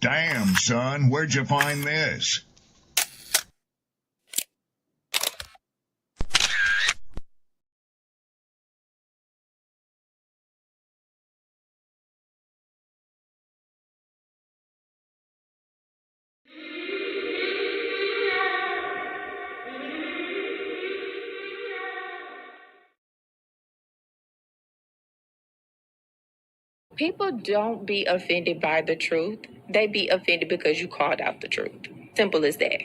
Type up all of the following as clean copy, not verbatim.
Damn, son, where'd you find this? People don't be offended by the truth. They be offended because you called out the truth. Simple as that.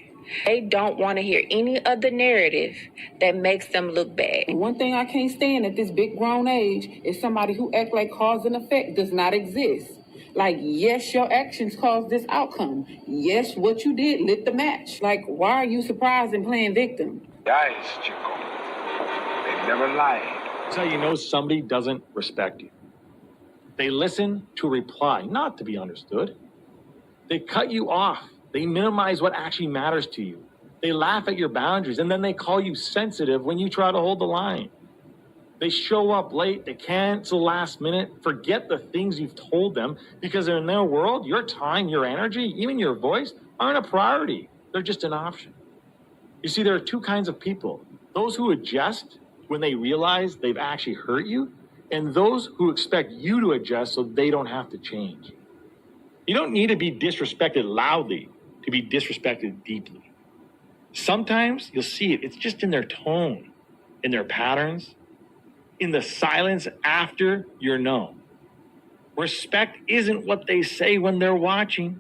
They don't want to hear any other narrative that makes them look bad. One thing I can't stand at this big grown age is somebody who act like cause and effect does not exist. Like, yes, your actions caused this outcome. Yes, what you did lit the match. Like, why are you surprised and playing victim? Guys, Chico, they never lied. That's how you know somebody doesn't respect you. They listen to reply, not to be understood. They cut you off. They minimize what actually matters to you. They laugh at your boundaries, and then they call you sensitive when you try to hold the line. They show up late. They cancel last minute, forget the things you've told them, because in their world, your time, your energy, even your voice aren't a priority. They're just an option. You see, there are two kinds of people. Those who adjust when they realize they've actually hurt you, and those who expect you to adjust so they don't have to change. You don't need to be disrespected loudly to be disrespected deeply. Sometimes you'll see it. It's just in their tone, in their patterns, in the silence after you're known. Respect isn't what they say when they're watching.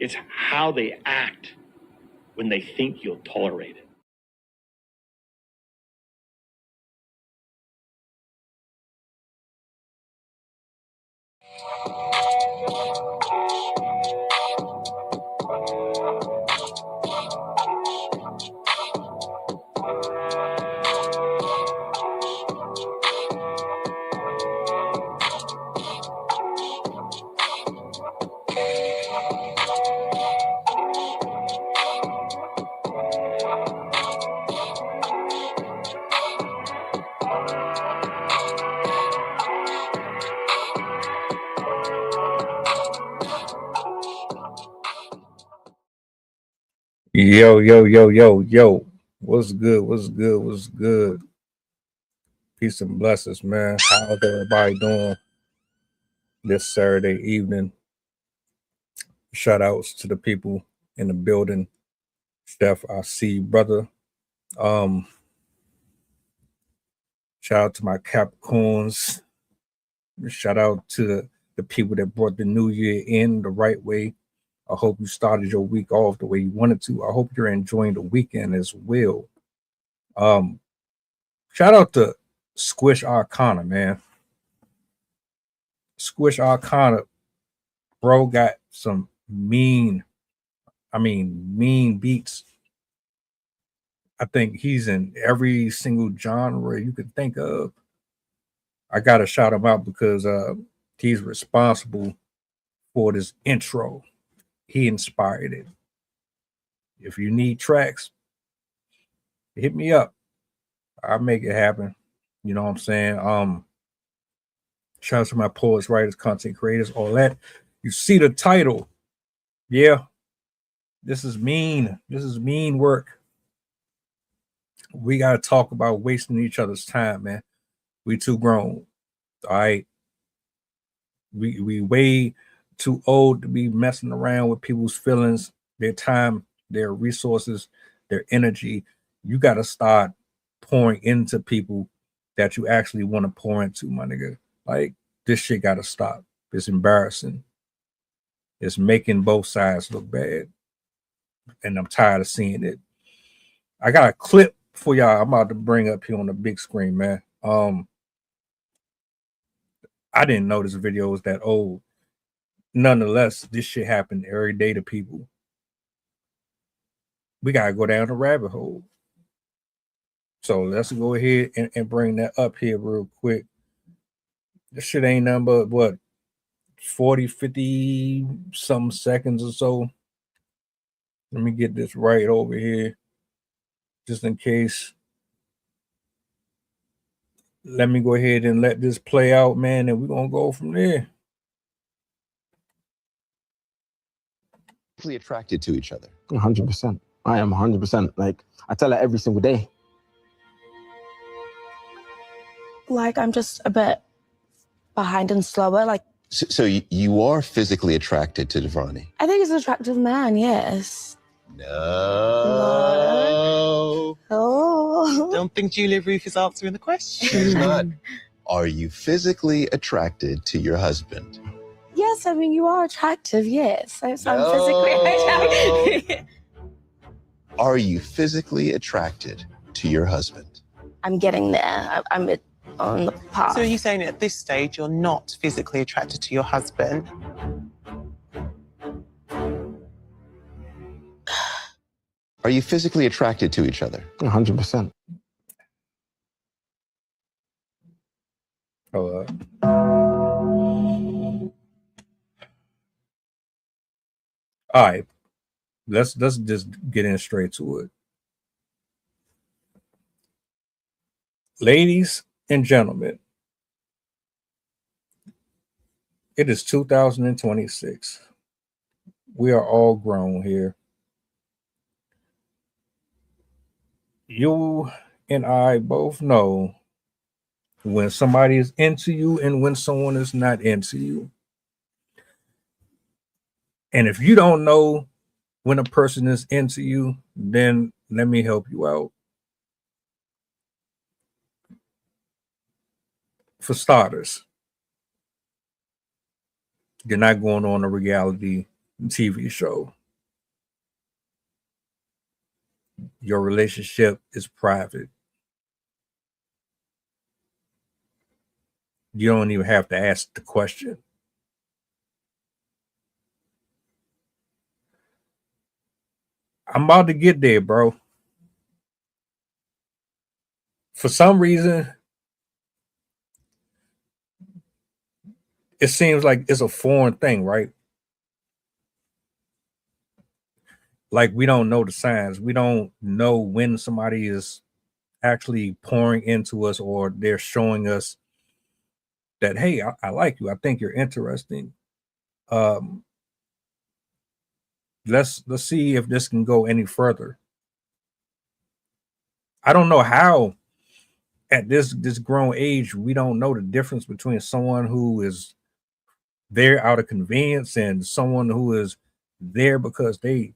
It's how they act when they think you'll tolerate it. Yo, yo, yo, yo, yo. What's good? What's good? What's good? Peace and blessings, man. How's everybody doing this Saturday evening? Shout outs to the people in the building. Chef, I see you, brother. Shout out to my Capricorns. Shout out to the people that brought the new year in the right way. I hope you started your week off the way you wanted to. I hope you're enjoying the weekend as well. Shout out to Squish Arcana, man. Squish Arcana, bro, got some mean beats. I think he's in every single genre you could think of. I gotta shout him out because he's responsible for this intro. He inspired it. If you need tracks, hit me up. I'll make it happen. You know what I'm saying? Shout out to my poets, writers, content creators, all that. You see the title. Yeah. This is mean. This is mean work. We gotta talk about wasting each other's time, man. We too grown. All right. We way too old to be messing around with people's feelings, their time, their resources, their energy. You got to start pouring into people that you actually want to pour into, my nigga. Like, this shit got to stop. It's embarrassing. It's making both sides look bad. And I'm tired of seeing it. I got a clip for y'all I'm about to bring up here on the big screen, man. I didn't know this video was that old. Nonetheless, this shit happened every day to people. We gotta go down the rabbit hole. So let's go ahead and bring that up here real quick. This shit ain't nothing but what, 40, 50 some seconds or so. Let me get this right over here, just in case. Let me go ahead and let this play out, man, and we're gonna go from there. attracted to each other? 100%. I am 100%. Like, I tell her every single day. Like, I'm just a bit behind and slower. Like, So you are physically attracted to Devani? I think he's an attractive man, yes. No. Oh. Don't think Julia Ruth is answering the question. She's not. Are you physically attracted to your husband? Yes, I mean, you are attractive, yes. So I'm No. physically attractive. Are you physically attracted to your husband? I'm getting there. I'm on the path. So are you saying at this stage you're not physically attracted to your husband? Are you physically attracted to each other? 100%. Oh, all right, let's just get in straight to it. Ladies and gentlemen, it is 2026. We are all grown here. You and I both know when somebody is into you and when someone is not into you. And if you don't know when a person is into you, then let me help you out. For starters, you're not going on a reality TV show. Your relationship is private. You don't even have to ask the question. I'm about to get there, bro. For some reason, it seems like it's a foreign thing, right? Like we don't know the signs. We don't know when somebody is actually pouring into us or they're showing us that, hey, I like you. I think you're interesting. Let's see if this can go any further. I don't know how at this grown age we don't know the difference between someone who is there out of convenience and someone who is there because they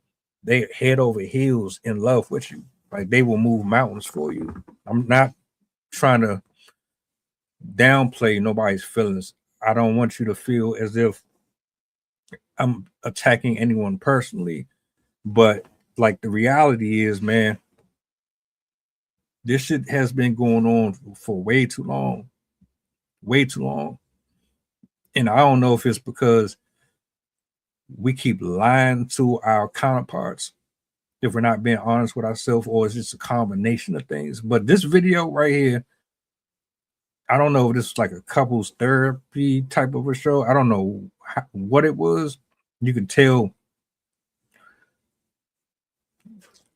head over heels in love with you. Like they will move mountains for you. I'm not trying to downplay nobody's feelings. I don't want you to feel as if I'm attacking anyone personally, but like the reality is, man, this shit has been going on for way too long. And I don't know if it's because we keep lying to our counterparts, if we're not being honest with ourselves, or it's just a combination of things. But this video right here, I don't know if this is like a couples therapy type of a show. I don't know what it was. You can tell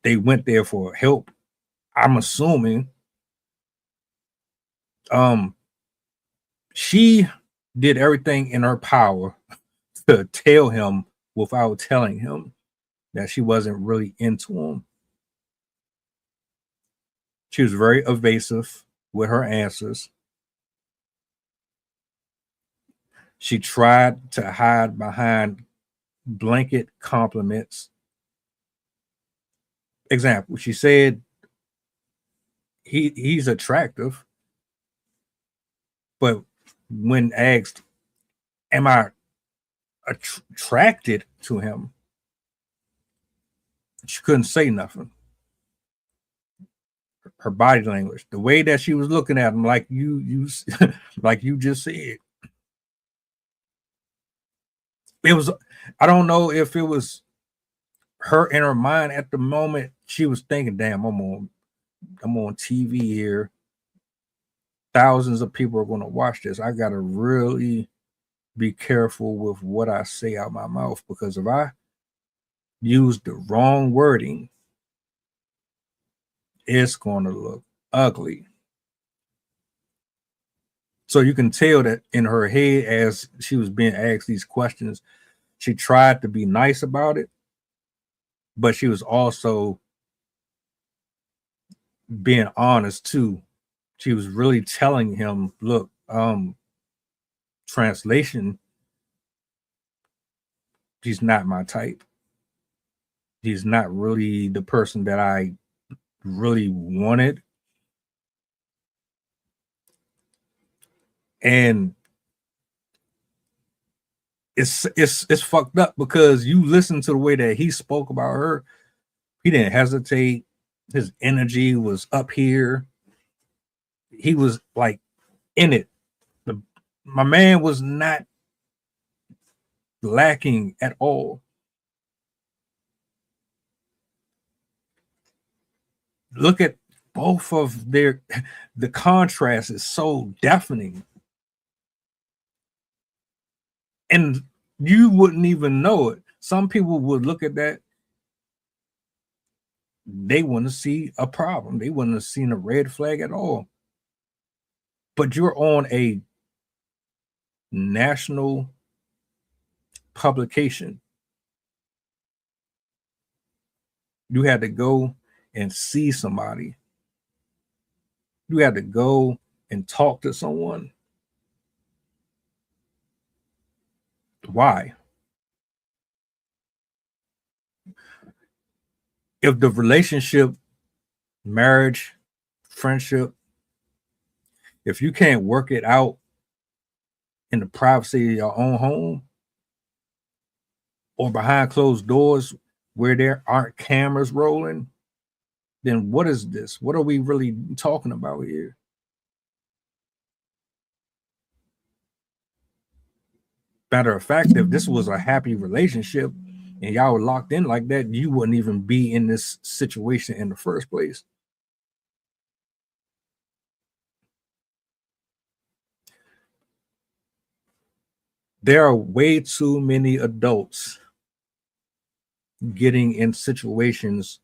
they went there for help. I'm assuming she did everything in her power to tell him without telling him that she wasn't really into him. She was very evasive with her answers. She tried to hide behind blanket compliments. Example, she said he's attractive, but when asked, am I attracted to him, she couldn't say nothing. Her body language, the way that she was looking at him, like you like you just said, it was, I don't know if it was her in her mind at the moment. She was thinking, damn, I'm on TV here. Thousands of people are going to watch this. I got to really be careful with what I say out my mouth, because if I use the wrong wording, it's going to look ugly. So you can tell that in her head, as she was being asked these questions, she tried to be nice about it, but she was also being honest too. She was really telling him, look, translation, she's not my type. She's not really the person that I really wanted. And it's fucked up because you listen to the way that he spoke about her. He didn't hesitate. His energy was up here. He was like in it. My man was not lacking at all. Look at both of the contrast is so deafening. And you wouldn't even know it. Some people would look at that. They wouldn't see a problem. They wouldn't have seen a red flag at all. But you're on a national publication. You had to go and see somebody. You had to go and talk to someone. Why? If the relationship, marriage, friendship, if you can't work it out in the privacy of your own home or behind closed doors where there aren't cameras rolling, then what is this? What are we really talking about here? Matter of fact, if this was a happy relationship and y'all were locked in like that, you wouldn't even be in this situation in the first place. There are way too many adults getting in situations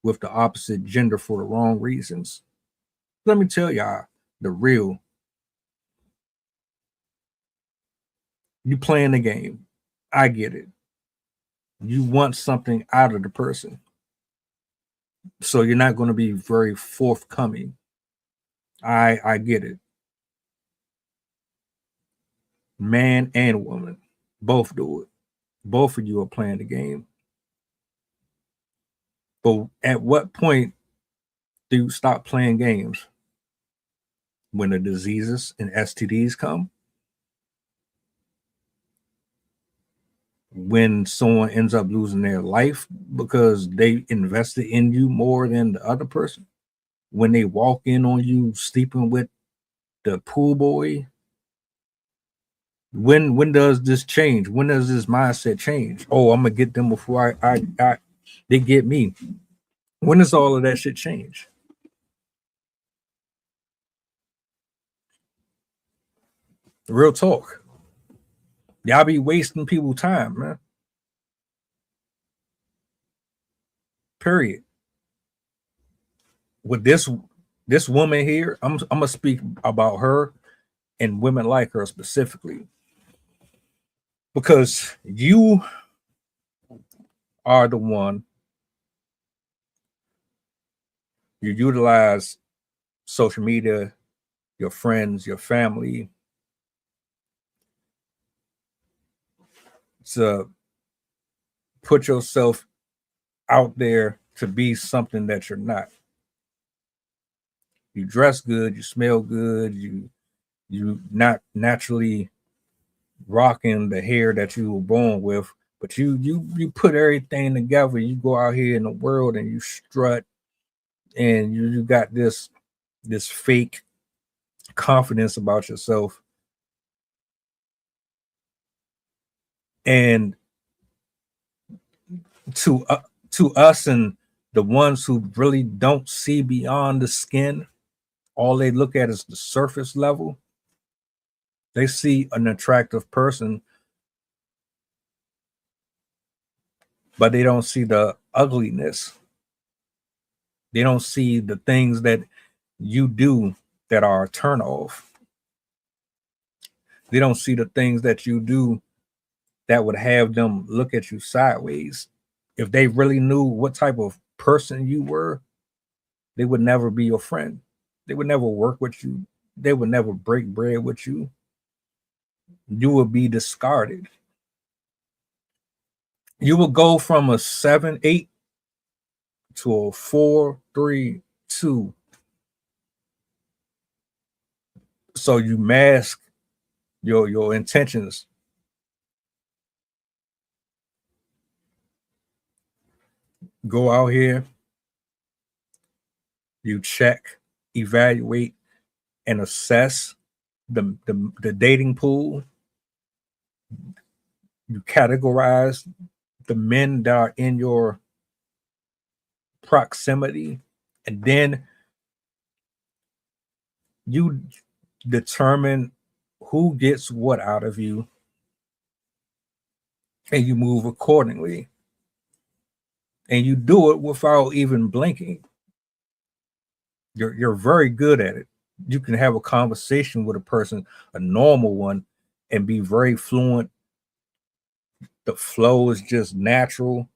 with the opposite gender for the wrong reasons. Let me tell y'all the real. You playing the game. I get it. You want something out of the person. So you're not going to be very forthcoming. I get it. Man and woman, both do it. Both of you are playing the game. But at what point do you stop playing games? When the diseases and STDs come? When someone ends up losing their life because they invested in you more than the other person? When they walk in on you sleeping with the pool boy? When does this change? When does this mindset change? Oh, I'm gonna get them before I they get me. When does all of that shit change? Real talk. Y'all be wasting people's time, man. Period. With this woman here, I'm gonna speak about her and women like her specifically. Because you are the one, you utilize social media, your friends, your family to put yourself out there to be something that you're not. You dress good, you smell good, you not naturally rocking the hair that you were born with, but you put everything together. You go out here in the world and you strut, and you got this fake confidence about yourself. And to us and the ones who really don't see beyond the skin, all they look at is the surface level. They see an attractive person, but they don't see the ugliness. They don't see the things that you do that are a turn off. They don't see the things that you do that would have them look at you sideways. If they really knew what type of person you were, they would never be your friend. They would never work with you. They would never break bread with you. You would be discarded. You will go from a 7-8 to a 4-3-2. So you mask your intentions. Go out here, you check, evaluate, and assess the dating pool. You categorize the men that are in your proximity, and then you determine who gets what out of you, and you move accordingly. And you do it without even blinking. You're very good at it. You can have a conversation with a person, a normal one, and be very fluent. The flow is just natural.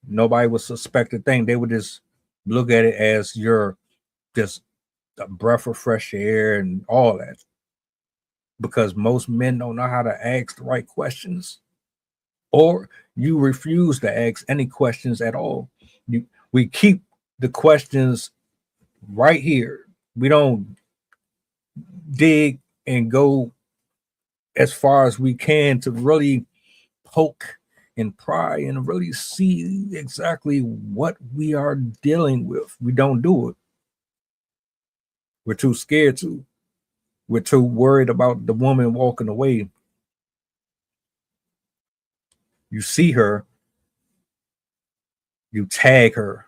Nobody would suspect a thing. They would just look at it as you're just a breath of fresh air and all that. Because most men don't know how to ask the right questions, or you refuse to ask any questions at all. We keep the questions right here. We don't dig and go as far as we can to really poke and pry and really see exactly what we are dealing with. We don't do it. We're too scared to. We're too worried about the woman walking away. You see her, you tag her,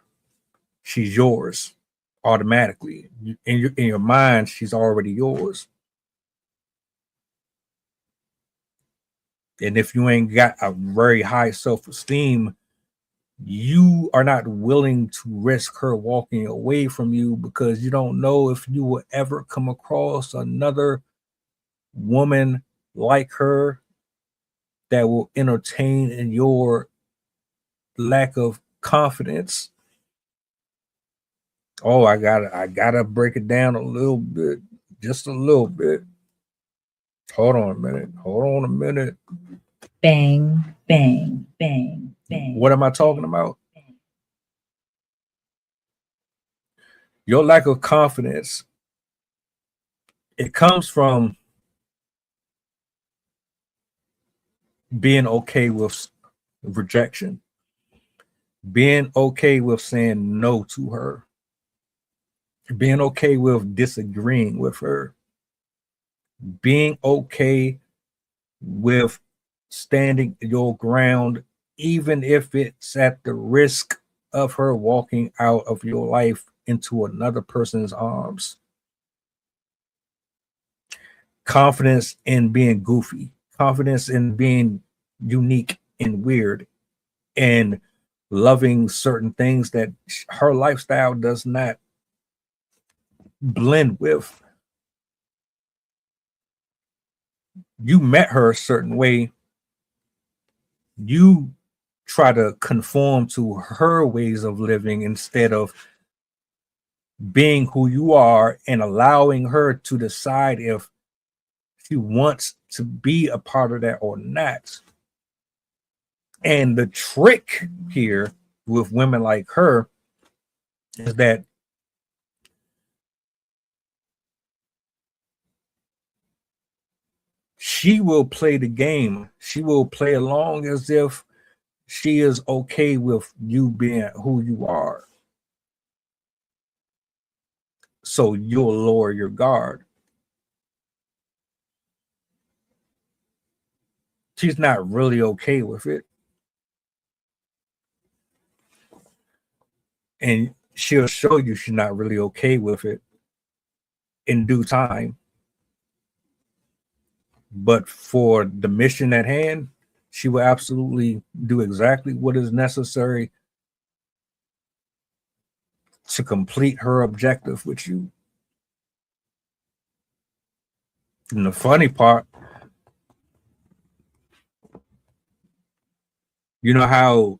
she's yours automatically. In your mind, she's already yours. And if you ain't got a very high self-esteem, you are not willing to risk her walking away from you, because you don't know if you will ever come across another woman like her that will entertain in your lack of confidence. Oh, I gotta break it down a little bit, just a little bit. Hold on a minute. Bang, bang, bang, bang. What am I talking about? Your lack of confidence, it comes from being okay with rejection, being okay with saying no to her, being okay with disagreeing with her, being okay with standing your ground, even if it's at the risk of her walking out of your life into another person's arms. Confidence in being goofy, confidence in being unique and weird, and loving certain things that her lifestyle does not blend with. You met her a certain way. You try to conform to her ways of living instead of being who you are and allowing her to decide if she wants to be a part of that or not. And the trick here with women like her is that she will play the game. She will play along as if she is okay with you being who you are. So you'll lower your guard. She's not really okay with it. And she'll show you she's not really okay with it in due time. But for the mission at hand, she will absolutely do exactly what is necessary to complete her objective with you. And the funny part, You know how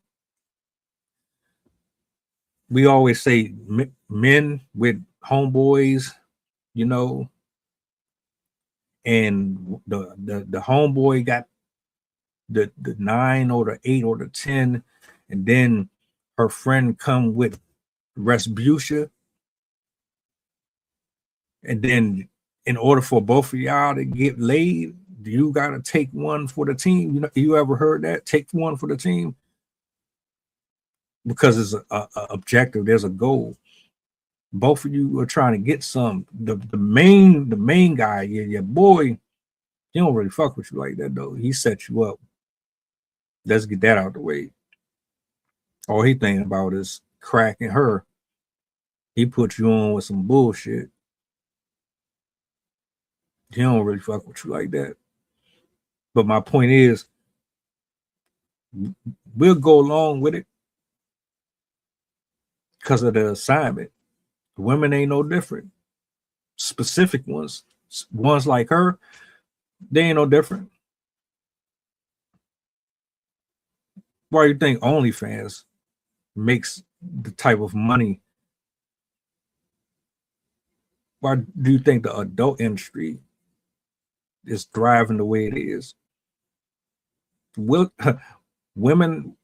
we always say men with homeboys, you know, and the homeboy got the 9 or the 8 or the 10, and then her friend come with Respucia, and then in order for both of y'all to get laid, you gotta take one for the team. You know, you ever heard that? Take one for the team, because it's a objective. There's a goal. Both of you are trying to get some. The main guy, your boy, he don't really fuck with you like that though. He set you up. Let's get that out the way. All he thinking about is cracking her. He put you on with some bullshit. He don't really fuck with you like that. But my point is, we'll go along with it because of the assignment. Women ain't no different. Specific ones like her, they ain't no different. Why do you think OnlyFans makes the type of money? Why do you think the adult industry is thriving the way it is? Women,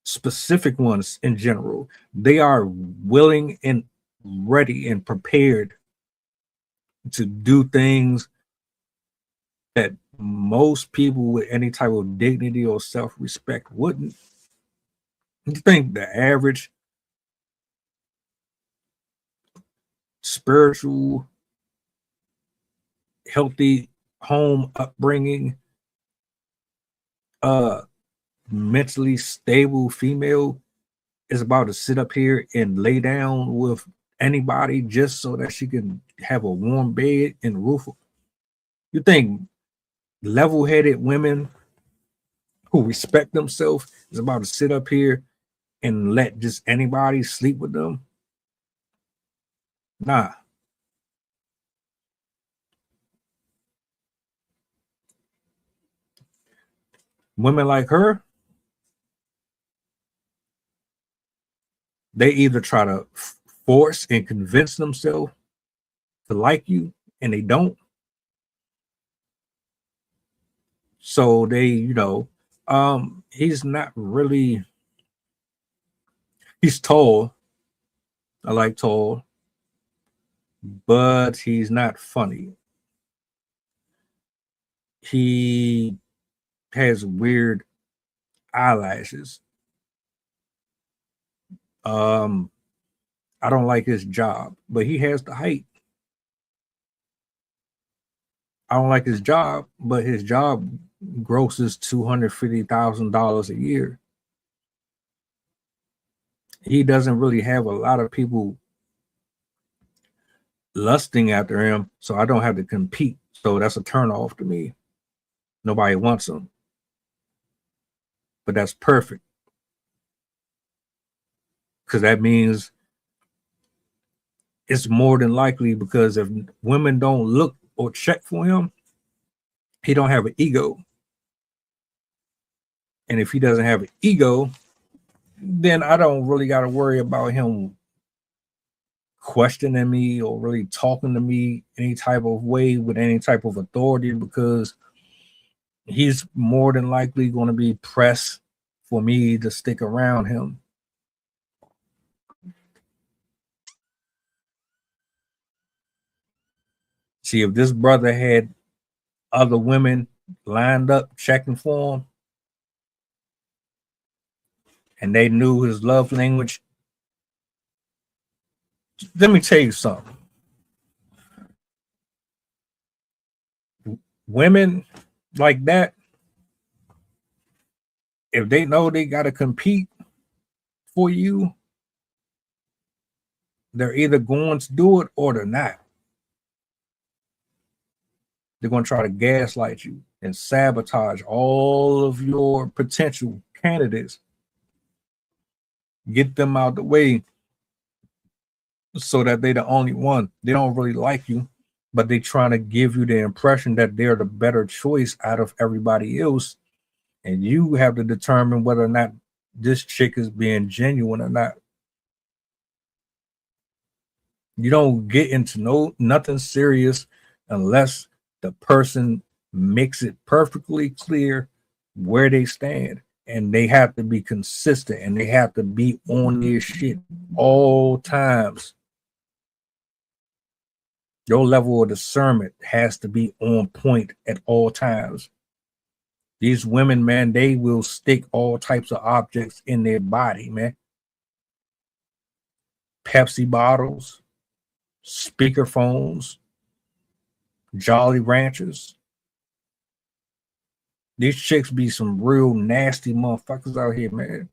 specific ones in general, they are willing and ready and prepared to do things that most people with any type of dignity or self-respect wouldn't. You think the average spiritual, healthy home upbringing, mentally stable female is about to sit up here and lay down with anybody just so that she can have a warm bed and a roof? You think level-headed women who respect themselves is about to sit up here and let just anybody sleep with them? Nah. Women like her, they either try to force and convince themselves to like you, and they don't. So they, he's not really, he's tall. I like tall, but he's not funny. He has weird eyelashes. I don't like his job, but he has the height. I don't like his job, but his job grosses $250,000 a year. He doesn't really have a lot of people lusting after him, so I don't have to compete. So that's a turnoff to me. Nobody wants him. But that's perfect, because that means it's more than likely, because if women don't look or check for him, he don't have an ego. And if he doesn't have an ego, then I don't really got to worry about him questioning me or really talking to me any type of way with any type of authority, because he's more than likely going to be pressed for me to stick around him. See, if this brother had other women lined up checking for him, and they knew his love language, let me tell you something. Women like that, if they know they got to compete for you, they're either going to do it or they're not. They're going to try to gaslight you and sabotage all of your potential candidates. Get them out the way so that they're the only one. They don't really like you, but they're trying to give you the impression that they're the better choice out of everybody else. And you have to determine whether or not this chick is being genuine or not. You don't get into nothing serious unless the person makes it perfectly clear where they stand, and they have to be consistent, and they have to be on their shit all times. Your level of discernment has to be on point at all times. These women, man, they will stick all types of objects in their body, man. Pepsi bottles, speaker phones, Jolly Ranchers. These chicks be some real nasty motherfuckers out here, man.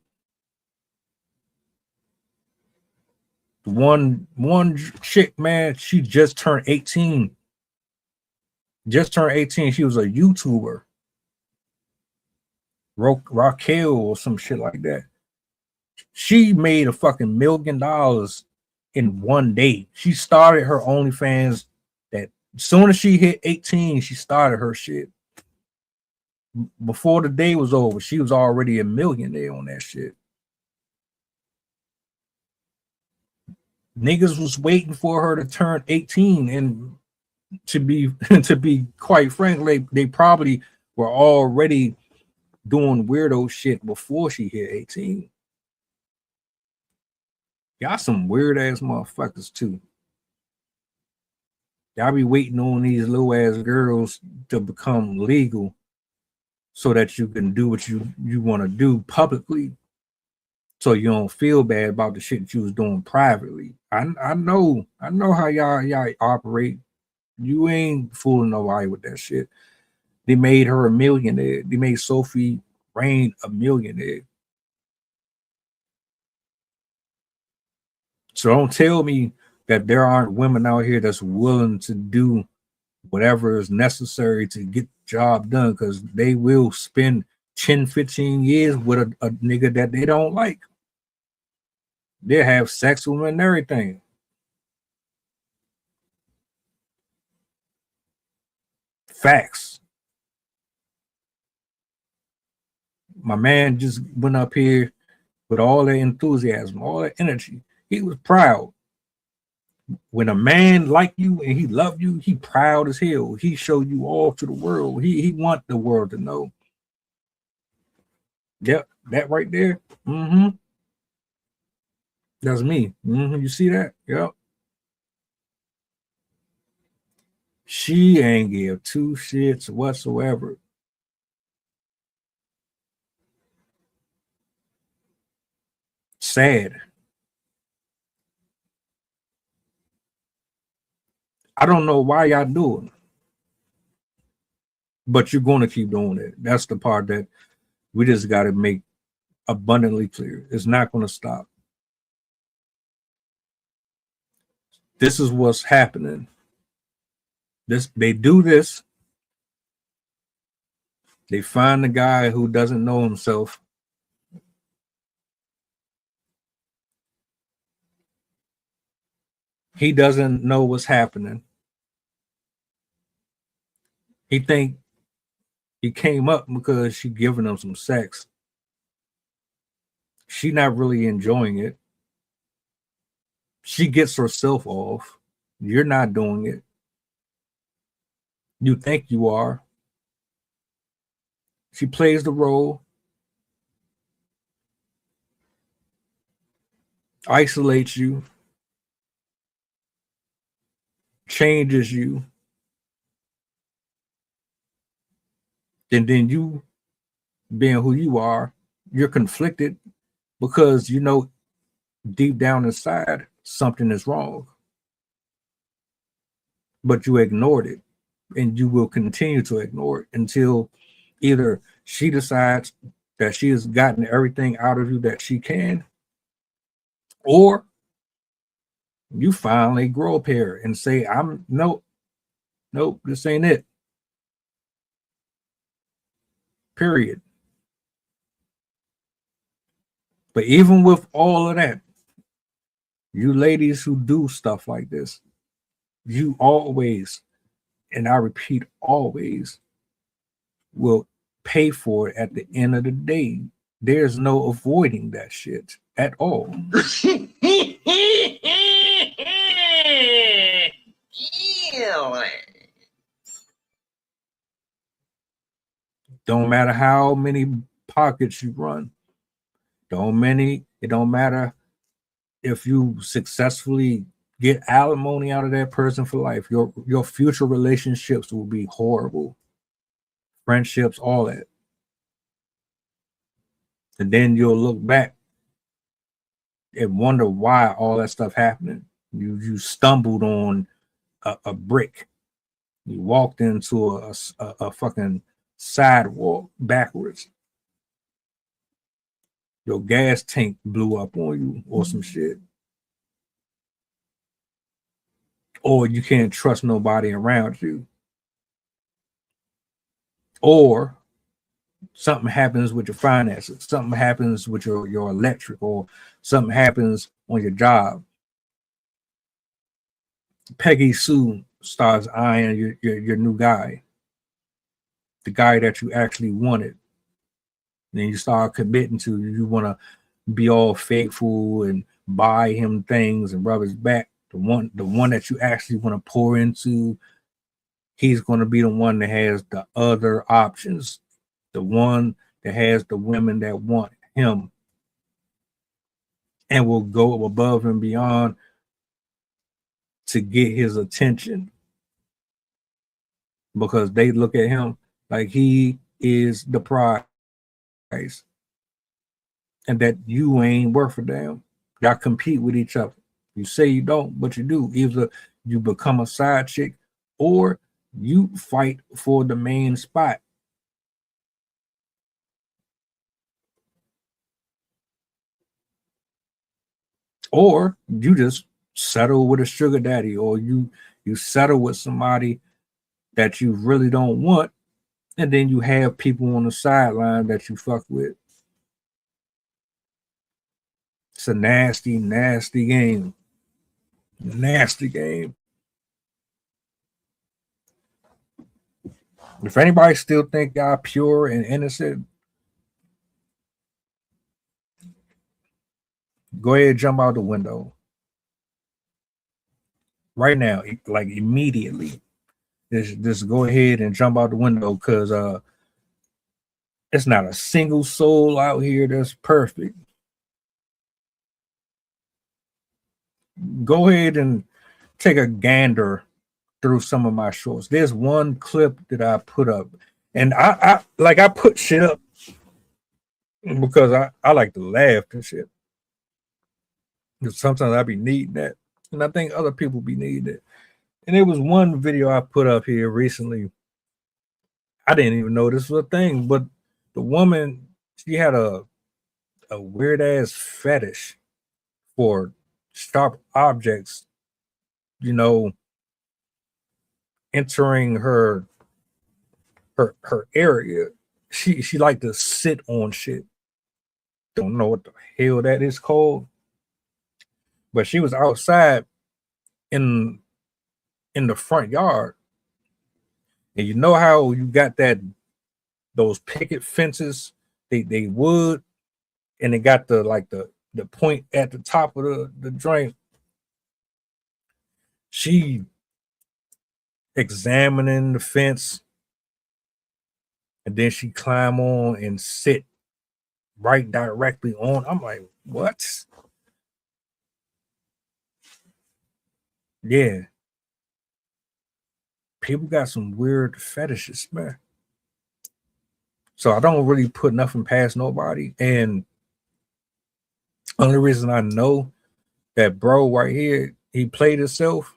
One chick, man, she just turned 18. Just turned 18. She was a YouTuber. Raquel or some shit like that. She made a fucking $1 million in one day. She started her OnlyFans that as soon as she hit 18, she started her shit. Before the day was over, she was already a millionaire on that shit. Niggas was waiting for her to turn 18, and to be quite frank, they probably were already doing weirdo shit before she hit 18. Y'all some weird ass motherfuckers too. Y'all be waiting on these little ass girls to become legal so that you can do what you want to do publicly, so you don't feel bad about the shit that you was doing privately. I know how y'all operate. You ain't fooling nobody with that shit. They made her a millionaire. They made Sophie Rain a millionaire. So don't tell me that there aren't women out here that's willing to do whatever is necessary to get the job done, because they will spend 10, 15 years with a nigga that they don't like. They'll have sex with him and everything. Facts. My man just went up here with all that enthusiasm, all that energy. He was proud. When a man like you and he love you, he proud as hell. He show you all to the world. He want the world to know. Yep, that right there. That's me. You see that? Yep. She ain't give two shits whatsoever. Sad. I don't know why y'all do it, but you're going to keep doing it. That's the part that we just got to make abundantly clear. It's not going to stop. This is what's happening. They do this. They find the guy who doesn't know himself. He doesn't know what's happening. He think he came up because she giving him some sex. She not really enjoying it. She gets herself off. You're not doing it. You think you are. She plays the role, isolates you, changes you, and then you, being who you are, you're conflicted because you know deep down inside something is wrong, but you ignored it, and you will continue to ignore it until either she decides that she has gotten everything out of you that she can, or you finally grow up here and say, nope, this ain't it. Period. But even with all of that, you ladies who do stuff like this, you always, and I repeat, always will pay for it at the end of the day. There's no avoiding that shit at all. Don't matter how many pockets you run. It don't matter if you successfully get alimony out of that person for life. Your future relationships will be horrible. Friendships, all that. And then you'll look back and wonder why all that stuff happening. You stumbled on a brick. You walked into a fucking sidewalk backwards. Your gas tank blew up on you or some shit. Or you can't trust nobody around you. Or something happens with your finances, something happens with your electric, or something happens on your job. Peggy Sue starts eyeing your new guy, the guy that you actually wanted. And then you start committing to, you want to be all faithful and buy him things and rub his back. The one that you actually want to pour into, he's going to be the one that has the other options, the one that has the women that want him and will go above and beyond to get his attention, because they look at him like he is the prize and that you ain't worth a damn. Y'all compete with each other. You say you don't, but you do. Either you become a side chick or you fight for the main spot. Or you just settle with a sugar daddy, or you settle with somebody that you really don't want, and then you have people on the sideline that you fuck with. It's a nasty, nasty game. Nasty game. If anybody still think y'all pure and innocent, go ahead and jump out the window. Right now, like immediately. Just go ahead and jump out the window, because it's not a single soul out here that's perfect. Go ahead and take a gander through some of my shorts. There's one clip that I put up, and I put shit up because I like to laugh and shit. Because sometimes I be needing that, and I think other people be needing it. And there was one video I put up here recently. I didn't even know this was a thing, but the woman, she had a weird ass fetish for sharp objects, entering her area. She liked to sit on shit. Don't know what the hell that is called, but she was outside in the front yard, and you know how you got those picket fences, they wood, and they got the point at the top of the joint. She examining the fence, and then she climb on and sit right directly on. I'm like, what? Yeah. People got some weird fetishes, man. So I don't really put nothing past nobody. And only reason I know that bro right here, he played himself,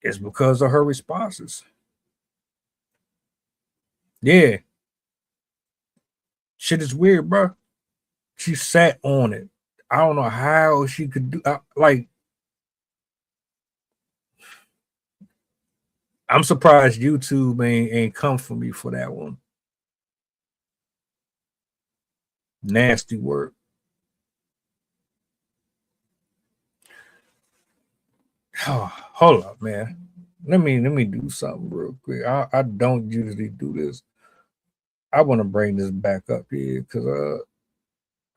is because of her responses. Yeah. Shit is weird, bro. She sat on it. I don't know how she could do I'm surprised YouTube ain't come for me for that one. Nasty work. Oh, hold up, man. Let me do something real quick. I don't usually do this. I want to bring this back up here because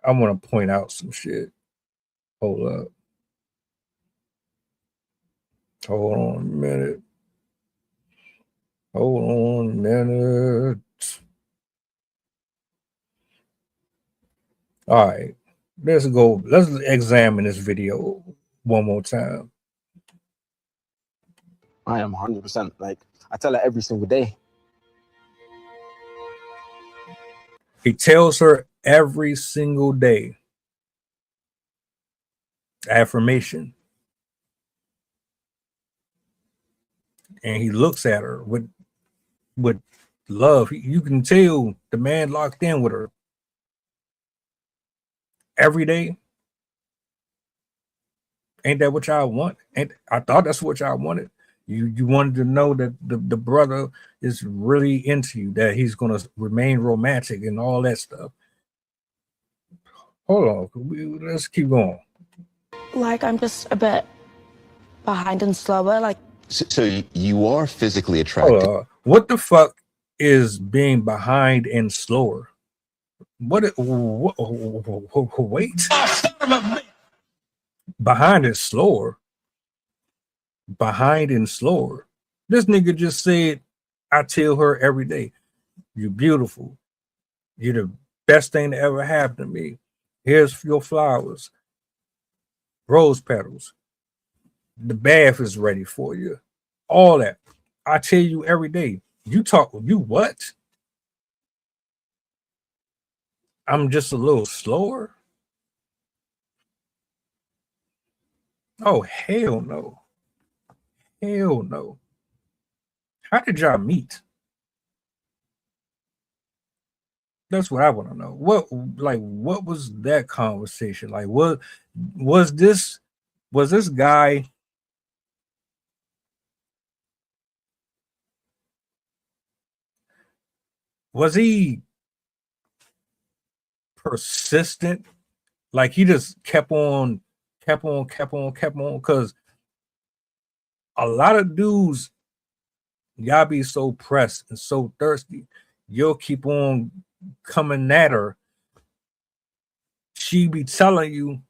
I want to point out some shit. Hold up. Hold on a minute. Hold on a minute. All right. Let's go. Let's examine this video one more time. I am 100%. Like, I tell her every single day. He tells her every single day. Affirmation. And he looks at her with love. You can tell the man locked in with her every day. Ain't that what y'all want? And I thought that's what y'all wanted. You wanted to know that the brother is really into you, that he's gonna remain romantic and all that stuff. Hold on, let's keep going. Like I'm just a bit behind and slower. Like So you are physically attracted. What the fuck is being behind and slower? Wait. Behind and slower. Behind and slower. This nigga just said, I tell her every day, you're beautiful. You're the best thing that ever happened to me. Here's your flowers. Rose petals. The bath is ready for you. All that. I tell you every day. You what? I'm just a little slower. Oh, hell no. Hell no. How did y'all meet? That's what I want to know. What was that conversation? Like, what was this guy? Was he persistent? Like he just kept on, because a lot of dudes, y'all be so pressed and so thirsty, you'll keep on coming at her. She be telling you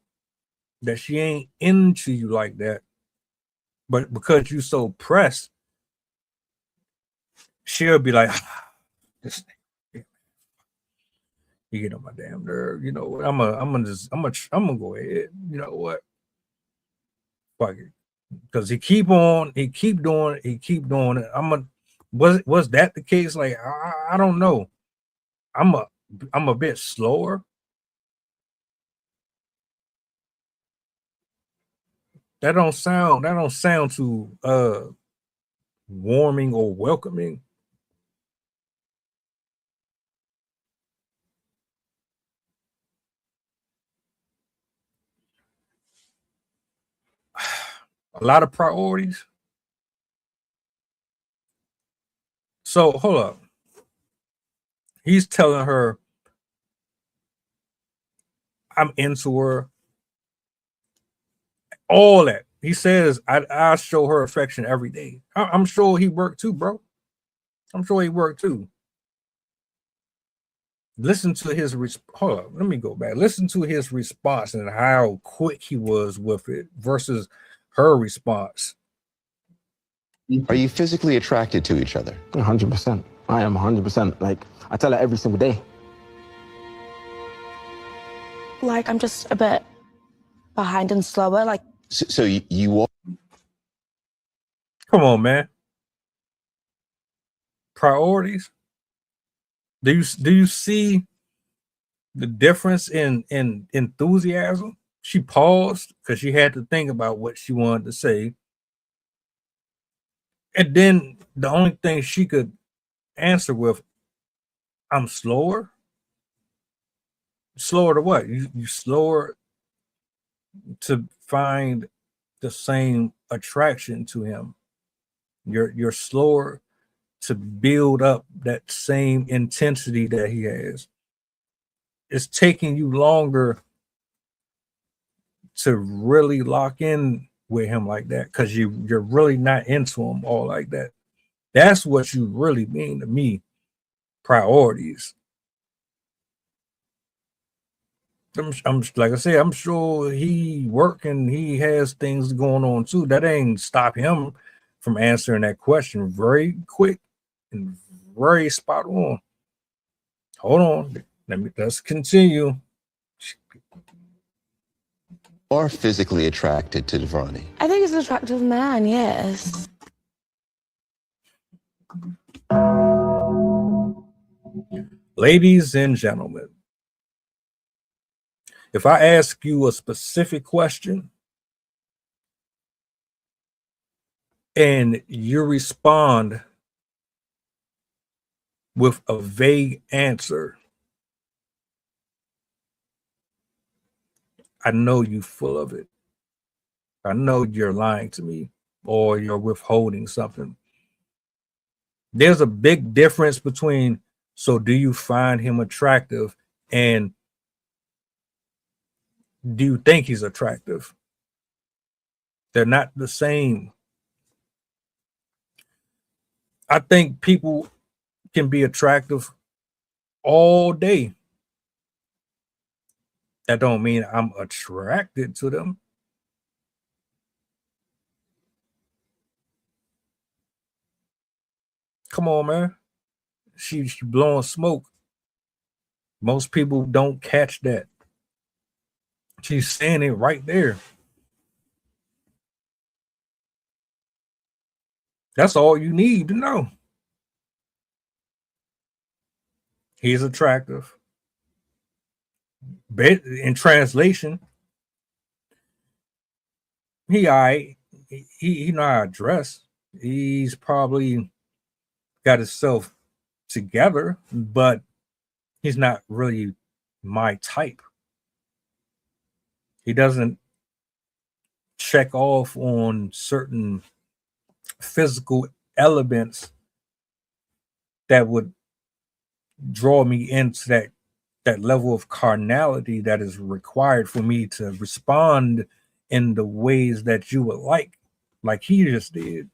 that she ain't into you like that, but because you so pressed, she'll be like, this you get on my damn nerve. You know what? I'm gonna go ahead. You know what? Fuck it. Because he keep doing it. Was that the case? Like I don't know. I'm a bit slower. That don't sound too warming or welcoming. A lot of priorities. So hold up. He's telling her, I'm into her. All that. He says, I show her affection every day. I'm sure he worked too, bro. I'm sure he worked too. Listen to his hold up, let me go back. Listen to his response and how quick he was with it versus her response. Are you physically attracted to each other? 100%. I am 100%. Like, I tell her every single day. like I'm just a bit behind and slower. Like So you are. Come on, man. Priorities. Do you see the difference in enthusiasm? She paused because she had to think about what she wanted to say. And then the only thing she could answer with, I'm slower. Slower to what? You slower to find the same attraction to him. You're slower to build up that same intensity that he has. It's taking you longer to really lock in with him like that because you're really not into him all like that. That's what you really mean to me. priorities. I'm like I said, I'm sure he working, he has things going on too. That ain't stop him from answering that question very quick and very spot on. Hold on, let's continue. Or physically attracted to Devani? I think it's an attractive man, yes. Ladies and gentlemen, if I ask you a specific question and you respond with a vague answer, I know you full of it. I know you're lying to me or you're withholding something. There's a big difference between, so do you find him attractive and do you think he's attractive? They're not the same. I think people can be attractive all day. That don't mean I'm attracted to them. Come on, man. She blowing smoke. Most people don't catch that. She's saying it right there. That's all you need to know. He's attractive. In translation, he know how to dress. He's probably got himself together, but he's not really my type. He doesn't check off on certain physical elements that would draw me into that level of carnality that is required for me to respond in the ways that you would like he just did.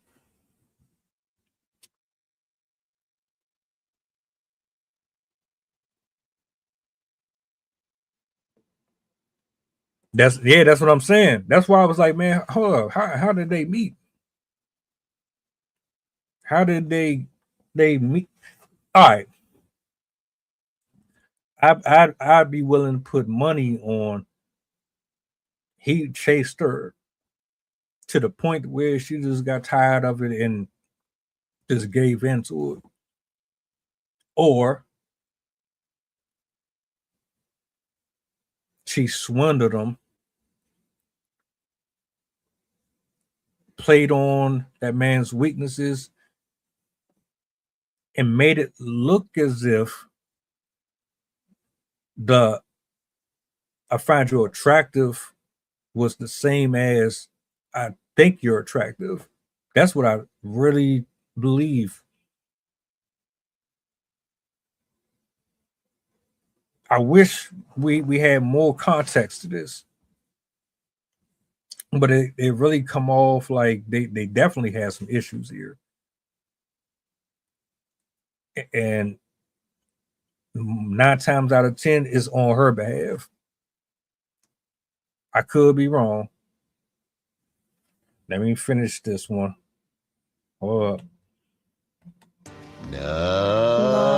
That's what I'm saying. That's why I was like, man, hold up. How did they meet? How did they meet? All right. I'd be willing to put money on he chased her to the point where she just got tired of it and just gave in to it. Or she swindled him, played on that man's weaknesses, and made it look as if I find you attractive was the same as I think you're attractive. That's what I really believe. I wish we had more context to this, but it really come off like they definitely have some issues here, and 9 times out of 10 is on her behalf. I could be wrong. Let me finish this one. Hold up. No.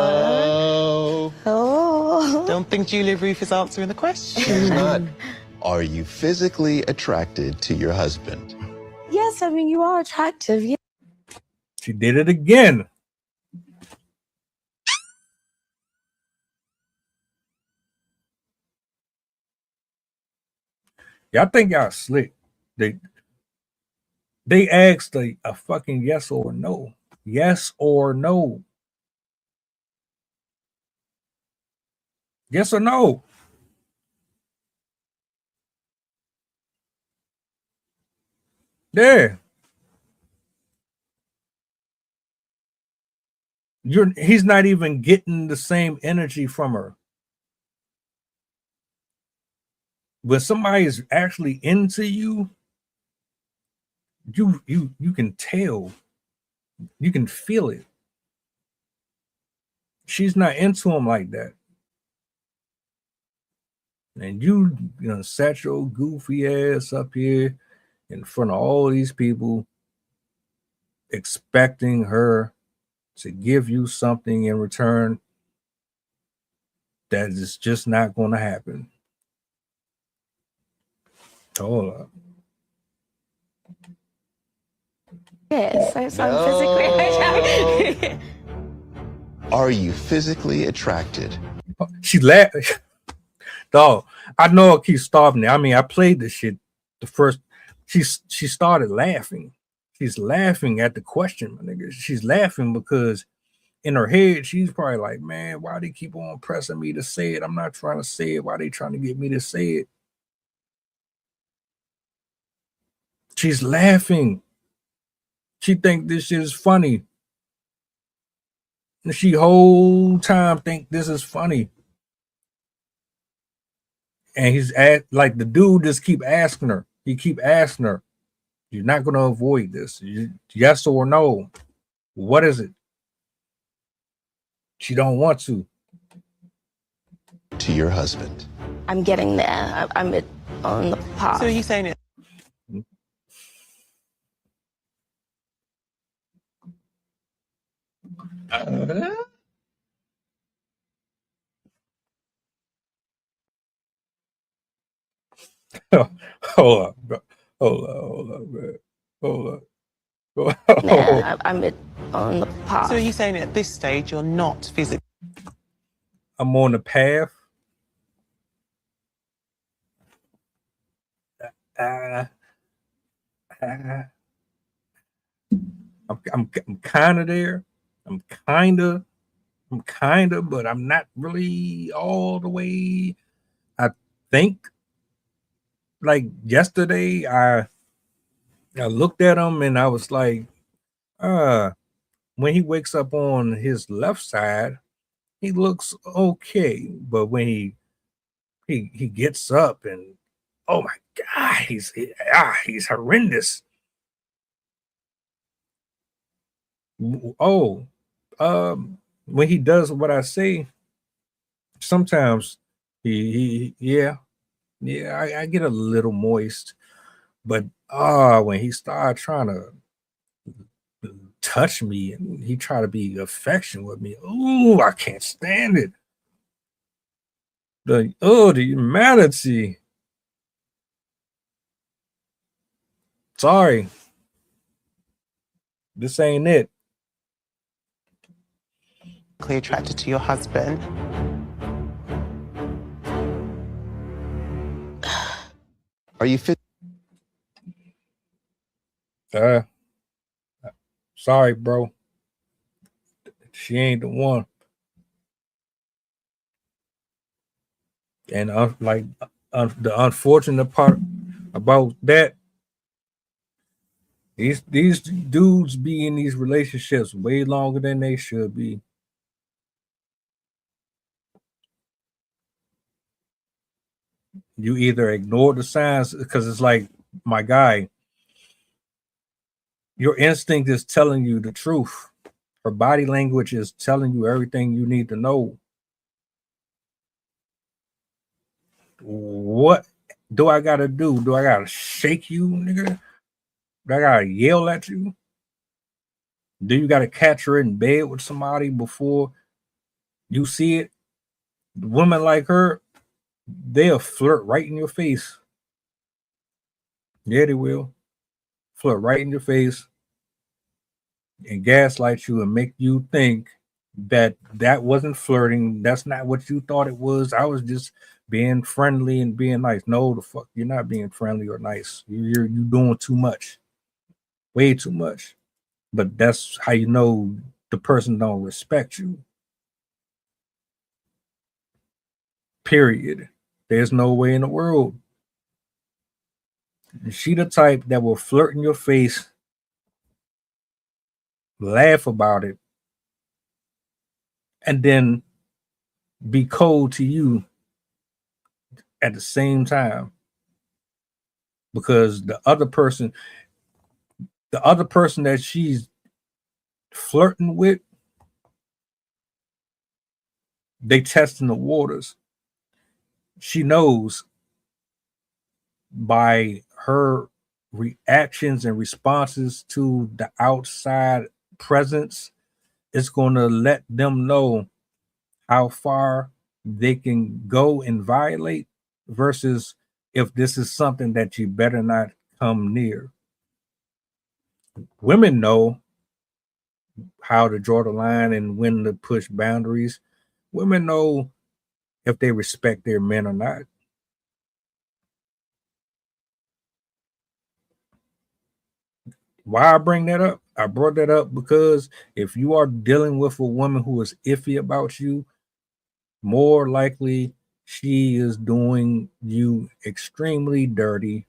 Oh. Don't think Julia Ruth is answering the question. She's not. Are you physically attracted to your husband? Yes, I mean, you are attractive. Yeah. She did it again. Y'all think y'all slick. They asked a fucking yes or no. Yes or no. Yes or no. There. He's not even getting the same energy from her. When somebody is actually into you, you can tell. You can feel it. She's not into him like that. And you know, sat your goofy ass up here in front of all these people, expecting her to give you something in return that is just not going to happen. Hold up. Yes, so I'm physically attracted. Are you physically attracted? She laughed. Dog, I know I keep starving there. I mean, I played this shit the first. She started laughing. She's laughing at the question, my nigga. She's laughing because in her head, she's probably like, man, why they keep on pressing me to say it? I'm not trying to say it. Why they trying to get me to say it? She's laughing. She think this shit is funny. And she whole time think this is funny. And he's like the dude just keep asking her. He keep asking her, you're not going to avoid this. Yes or no? What is it? She don't want to. To your husband. I'm getting there. I'm on the path. So are you saying it? Hold up, bro. Hold up, man. Hold up. Yeah, I'm on the path. So are you saying at this stage you're not physically? I'm on the path. I'm kind of there. I'm kind of, but I'm not really all the way. I think like yesterday, I looked at him and I was like, when he wakes up on his left side, he looks okay. But when he gets up and oh my god, he's horrendous. Oh, when he does what I say, sometimes yeah, I get a little moist, but when he started trying to touch me and he tried to be affectionate with me, ooh, I can't stand it. The humanity. Sorry, this ain't it. Attracted to your husband? Are you fit? Sorry, bro. She ain't the one. And the unfortunate part about that, these dudes be in these relationships way longer than they should be. You either ignore the signs because it's like, my guy, your instinct is telling you the truth. Her body language is telling you everything you need to know. What do I gotta do? Do I gotta shake you, nigga? Do I gotta yell at you? Do you gotta catch her in bed with somebody before you see it? Women like her, they'll flirt right in your face. Yeah, they will. Flirt right in your face and gaslight you and make you think that wasn't flirting. That's not what you thought it was. I was just being friendly and being nice. No, the fuck, you're not being friendly or nice. You're doing too much, way too much. But that's how you know the person don't respect you. Period. There's no way in the world. She the type that will flirt in your face, laugh about it, and then be cold to you at the same time. Because the other person that she's flirting with They testing the waters. She knows by her reactions and responses to the outside presence, it's going to let them know how far they can go and violate versus if this is something that you better not come near. Women know how to draw the line and when to push boundaries. Women know if they respect their men or not. Why I bring that up? I brought that up because if you are dealing with a woman who is iffy about you, more likely she is doing you extremely dirty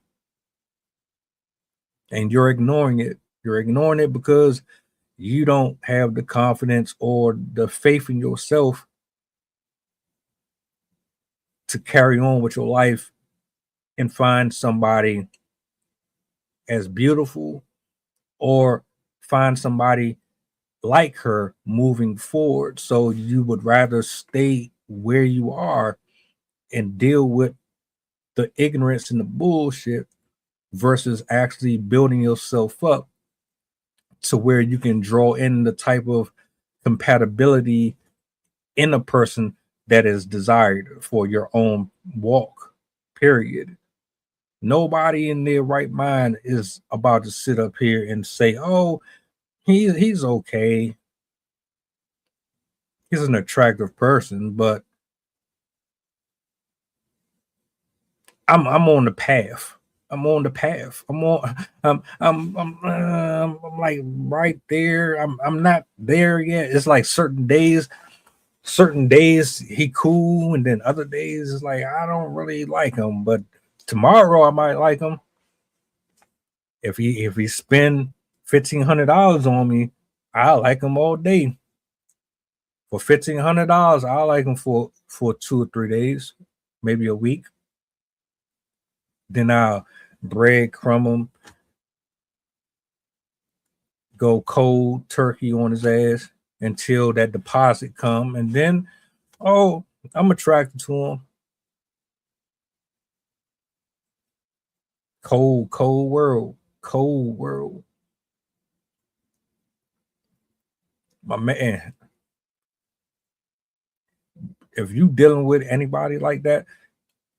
and you're ignoring it. You're ignoring it because you don't have the confidence or the faith in yourself to carry on with your life and find somebody as beautiful or find somebody like her moving forward. So you would rather stay where you are and deal with the ignorance and the bullshit versus actually building yourself up to where you can draw in the type of compatibility in a person that is desired for your own walk, period. Nobody in their right mind is about to sit up here and say, oh, he's okay. He's an attractive person, but I'm on the path. I'm on the path. I'm like right there. I'm not there yet. It's like certain days he cool, and then other days it's like I don't really like him. But tomorrow I might like him. If he spend $1,500 on me, I like him all day. For $1,500, I like him for 2 or 3 days, maybe a week. Then I'll breadcrumb him, go cold turkey on his ass until that deposit come, and then I'm attracted to him. Cold world. My man, if you dealing with anybody like that,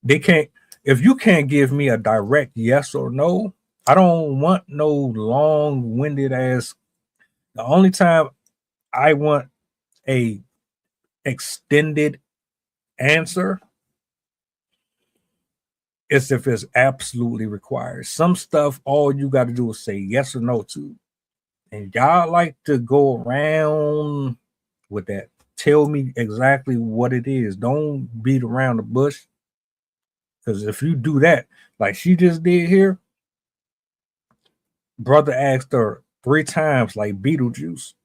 they can't. If you can't give me a direct yes or no, I don't want no long-winded ass. The only time I want a extended answer is if it's absolutely required. Some stuff, all you got to do is say yes or no to. And y'all like to go around with that. Tell me exactly what it is. Don't beat around the bush. Because if you do that, like she just did here, brother asked her 3 times, like Beetlejuice,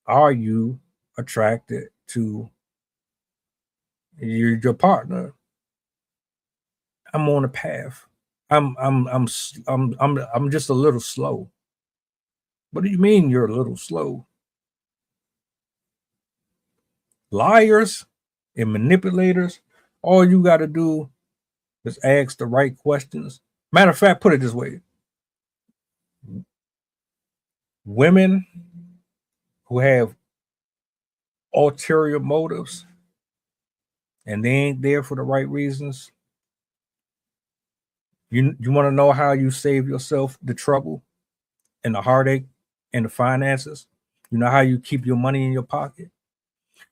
are you attracted to your partner? I'm on a path. I'm just a little slow. What do you mean you're a little slow? Liars and manipulators, all you got to do is ask the right questions. Matter of fact, put it this way. Women who have ulterior motives and they ain't there for the right reasons, you want to know how you save yourself the trouble and the heartache and the finances? You know how you keep your money in your pocket?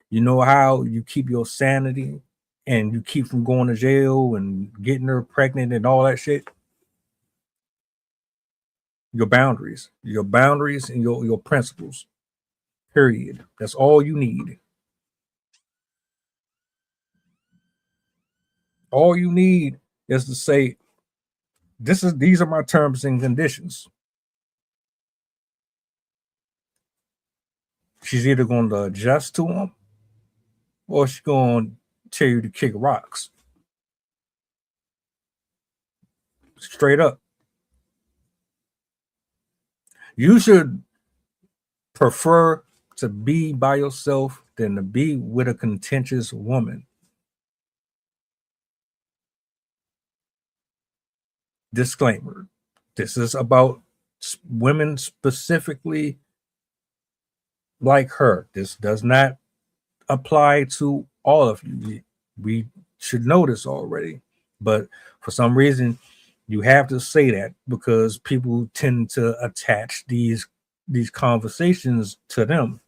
You know how you keep your sanity and you keep from going to jail and getting her pregnant and all that shit? Your boundaries and your principles, period. That's all you need. All you need is to say, these are my terms and conditions. She's either going to adjust to them or she's going to tell you to kick rocks. Straight up. You should prefer to be by yourself than to be with a contentious woman. Disclaimer. This is about women specifically like her. This does not apply to all of you. We should know this already. But for some reason, you have to say that because people tend to attach these conversations to them.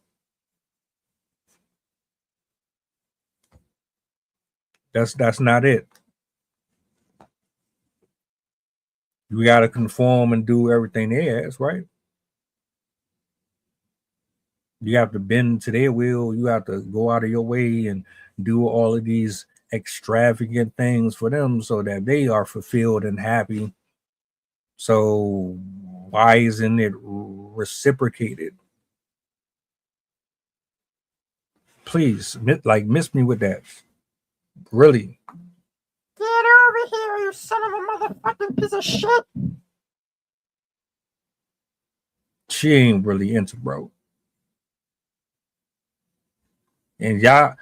That's not it. You got to conform and do everything they ask, right? You have to bend to their will. You have to go out of your way and do all of these extravagant things for them so that they are fulfilled and happy. So why isn't it reciprocated? Please, miss me with that. Really. Get over here, you son of a motherfucking piece of shit. She ain't really into bro. And y'all,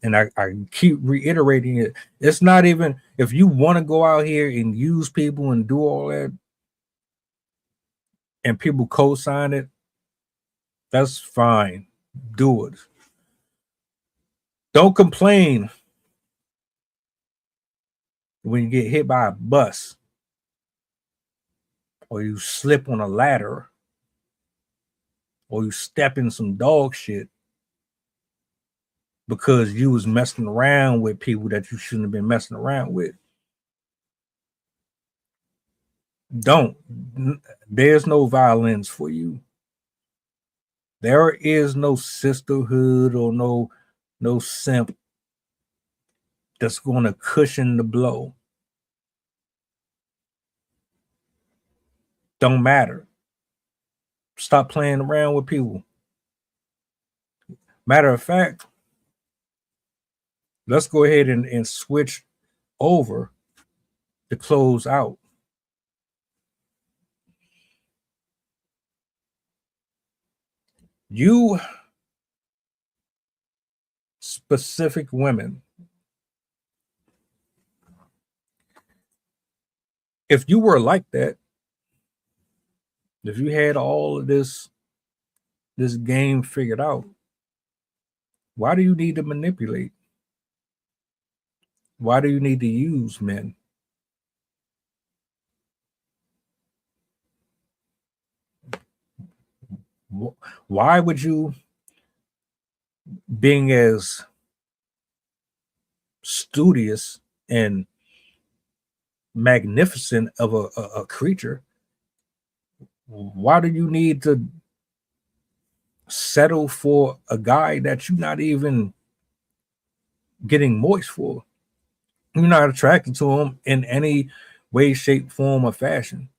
and I keep reiterating it. It's not even if you want to go out here and use people and do all that, and people co-sign it, that's fine. Do it. Don't complain when you get hit by a bus or you slip on a ladder or you step in some dog shit because you was messing around with people that you shouldn't have been messing around with. Don't. There's no violence for you. There is no sisterhood or no simp that's going to cushion the blow. Don't matter. Stop playing around with people. Matter of fact, let's go ahead and switch over to close out. You specific women, if you were like that, if you had all of this game figured out, why do you need to manipulate? Why do you need to use men? Why would you, being as studious and magnificent of a creature, why do you need to settle for a guy that you're not even getting moist for? You're not attracted to him in any way, shape, form, or fashion.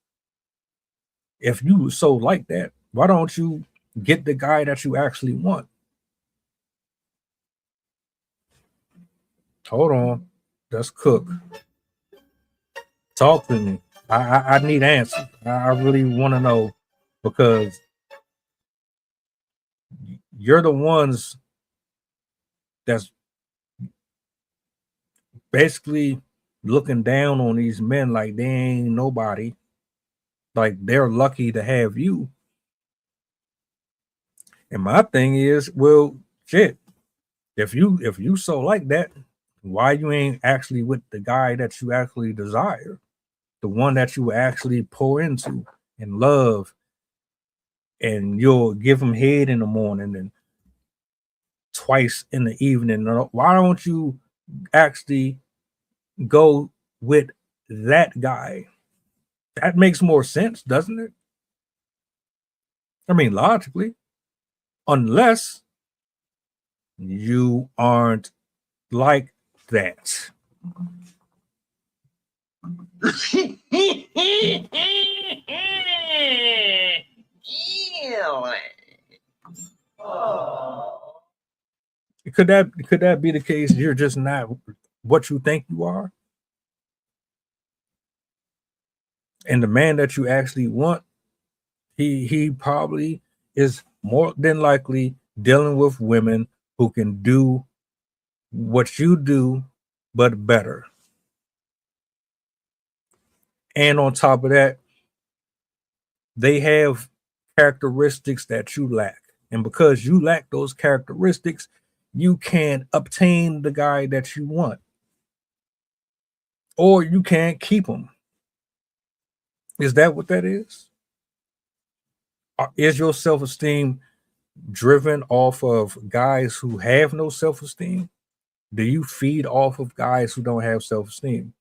If you so like that, why don't you get the guy that you actually want? Hold on. Let's cook. Talk to me. I need answers. I really want to know because you're the ones that's basically looking down on these men like they ain't nobody. Like they're lucky to have you. And my thing is, well, shit. If you so like that, why you ain't actually with the guy that you actually desire, the one that you actually pour into and love, and you'll give him head in the morning and twice in the evening? Why don't you actually go with that guy? That makes more sense, doesn't it? I mean, logically, unless you aren't like that. Could that be the case? You're just not what you think you are, and the man that you actually want, he probably is more than likely dealing with women who can do what you do, but better. And on top of that, they have characteristics that you lack. And because you lack those characteristics, you can't obtain the guy that you want, or you can't keep him. Is that what that is? Is your self esteem driven off of guys who have no self esteem? Do you feed off of guys who don't have self esteem?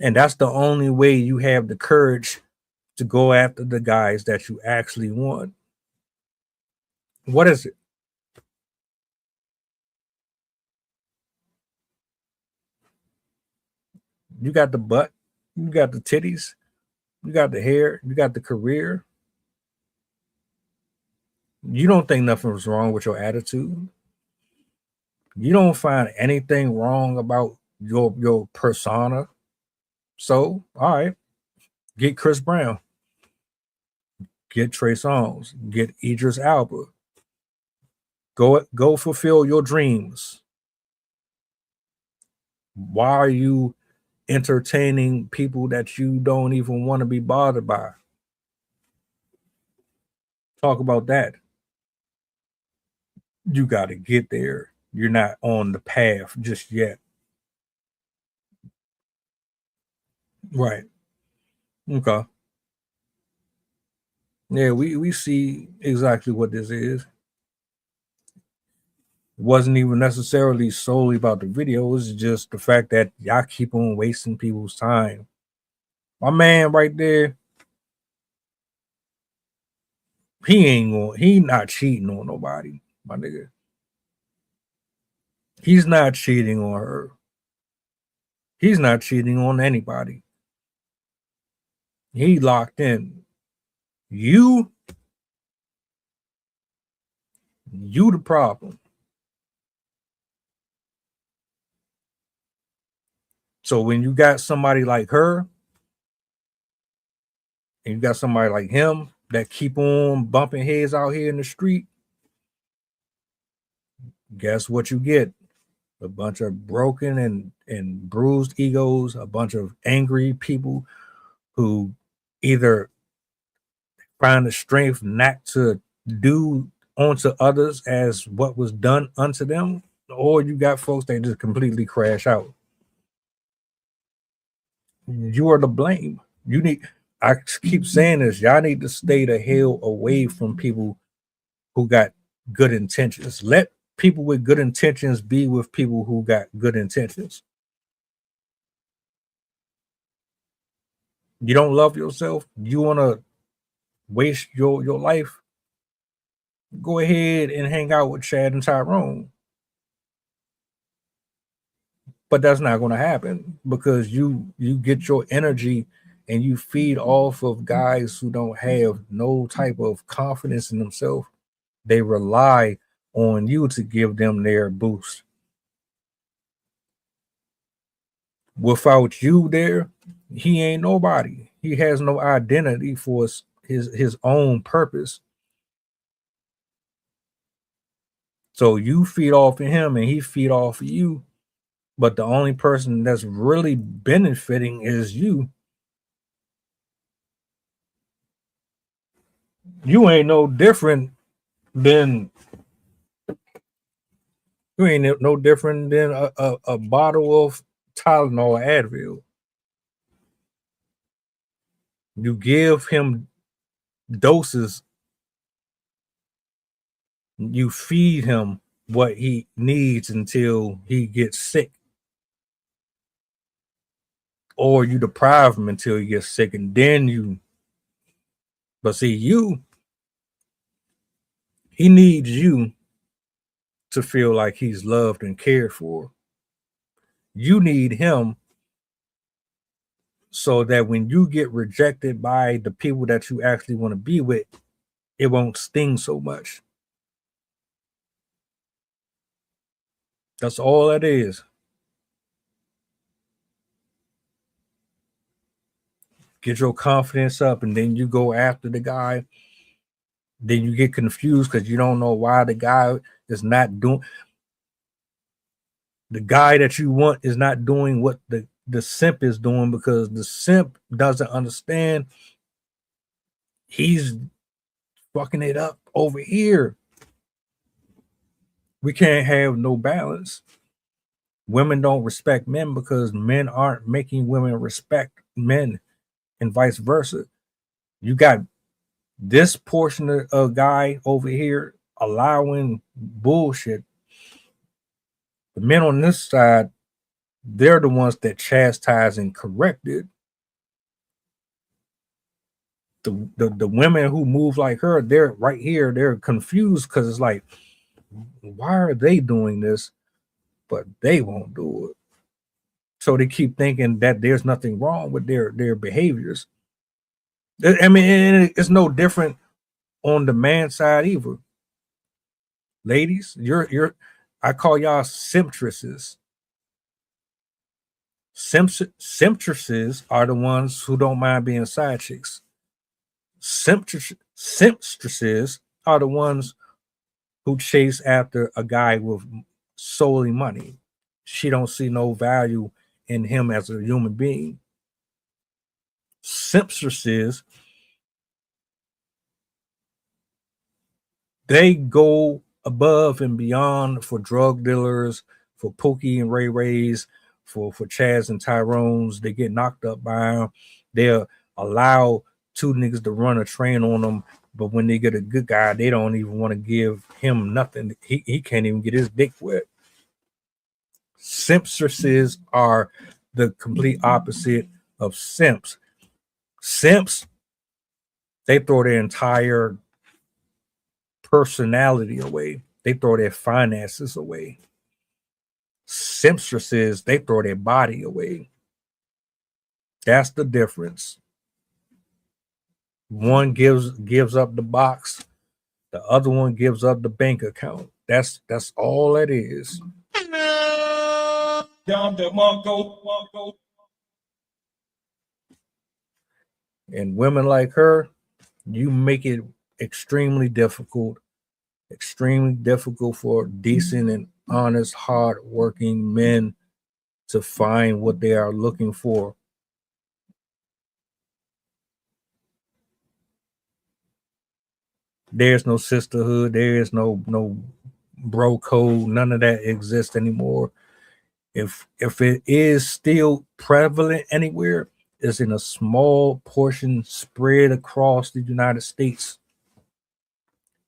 And that's the only way you have the courage to go after the guys that you actually want. What is it? You got the butt, you got the titties, you got the hair, you got the career. You don't think nothing was wrong with your attitude. You don't find anything wrong about your persona. So, all right, get Chris Brown, get Trey Songz, get Idris Elba. Go fulfill your dreams. Why are you entertaining people that you don't even want to be bothered by? Talk about that. You got to get there. You're not on the path just yet. Right. Okay. Yeah, we see exactly what this is. It wasn't even necessarily solely about the video. It's just the fact that y'all keep on wasting people's time. My man right there, he not cheating on nobody, my nigga. He's not cheating on her. He's not cheating on anybody. He locked in. You the problem. So when you got somebody like her and you got somebody like him that keep on bumping heads out here in the street, guess what you get? A bunch of broken and bruised egos, a bunch of angry people who either find the strength not to do onto others as what was done unto them, or you got folks that just completely crash out. You are to blame. I keep saying this, y'all need to stay the hell away from people who got good intentions. Let people with good intentions be with people who got good intentions. You don't love yourself, you want to waste your life, go ahead and hang out with Chad and Tyrone. But that's not going to happen because you get your energy and you feed off of guys who don't have no type of confidence in themselves. They rely on you to give them their boost. Without you there, he ain't nobody. He has no identity for his own purpose. So you feed off of him and he feed off of you. But the only person that's really benefiting is you. You ain't no different than a bottle of Tylenol or Advil. You give him doses, you feed him what he needs until he gets sick. Or you deprive him until he gets sick, and then but see, he needs you to feel like he's loved and cared for. You need him so that when you get rejected by the people that you actually want to be with, it won't sting so much. That's all it is. Get your confidence up, and then you go after the guy Then you get confused because you don't know why the guy is not doing. The guy that you want is not doing what the simp is doing, because the simp doesn't understand he's fucking it up over here. We can't have no balance. Women don't respect men because men aren't making women respect men, and vice versa. You got this portion of guy over here allowing bullshit. The men on this side, they're the ones that chastise and correct it. The women who move like her, they're right here, they're confused because it's like, why are they doing this, but they won't do it? So they keep thinking that there's nothing wrong with their behaviors. I mean, it's no different on the man side either. Ladies, you're I call y'all simptresses. Simptresses are the ones who don't mind being side chicks. Simptresses are the ones who chase after a guy with solely money. She don't see no value in him as a human being. Simptresses, they go above and beyond for drug dealers, for Pookie and Ray Rays, for Chaz and Tyrones. They get knocked up by them. They'll allow two niggas to run a train on them, but when they get a good guy, they don't even want to give him nothing. He can't even get his dick wet. Simpstresses are the complete opposite of simps. Simps, they throw their entire personality away. They throw their finances away. Simpstresses, they throw their body away. That's the difference. One gives up the box, the other one gives up the bank account. That's all it is. And women like her, you make it extremely difficult for decent and honest, hard-working men to find what they are looking for. There's no sisterhood. There is no bro code. None of that exists anymore. If it is still prevalent anywhere, it's in a small portion spread across the United States.